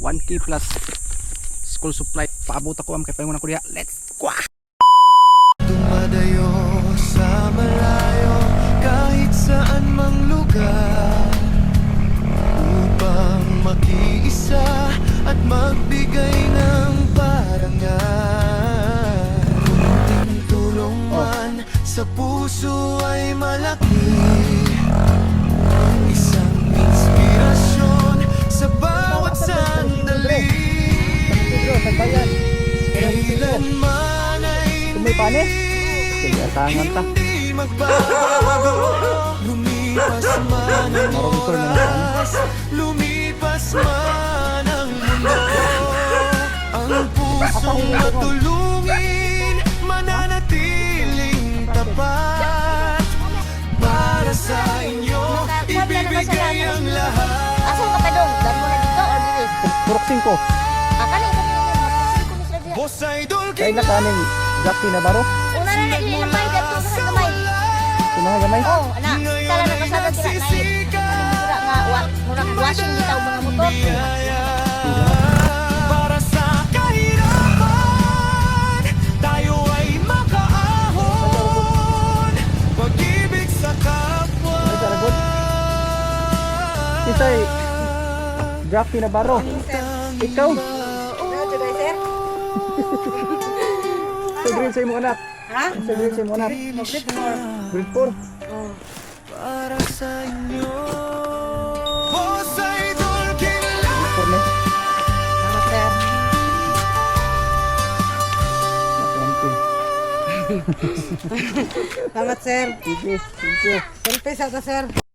1K plus school supply. Paabot ako am kay paingon ako diha. Let's go. Dumadayo sa malayo kahit saan mang lugar upang makiisa at magbigay ng parangal. Kunting tulong man sa puso ay malaki, isang inspirasyon sa bawat sandali. Kailanman ay May panis. Sige, atangan ta. hindi magbabago. Lumipas man ang oras, lumipas man ang mundo, ang pusong matulungin mananatiling tapat. Para sa inyo ibibigay ang lahat. Asa ka pa dong? Dami mo na dito or dito? Purok 5. Kanin kami ni Boss Idol Kay na kaning Jackie Navarro. una na dili na may dito sa kamay. Kumaha gamay. Oh, ana. Sala na kasada sila na. Mura nga murag washing bitaw mga motor. para sa kahirapan, tayo ay makaahon. Pag-ibig sa kapwa. Kisay Jackie Navarro. Ikaw. Sa grade sa imong anak. Ha? Sa grade sa imong anak. Grade 4. Para sa inyo. Boss Idol Killa. Porne. Salamat sir. Sige, sige. Selfie sa sir.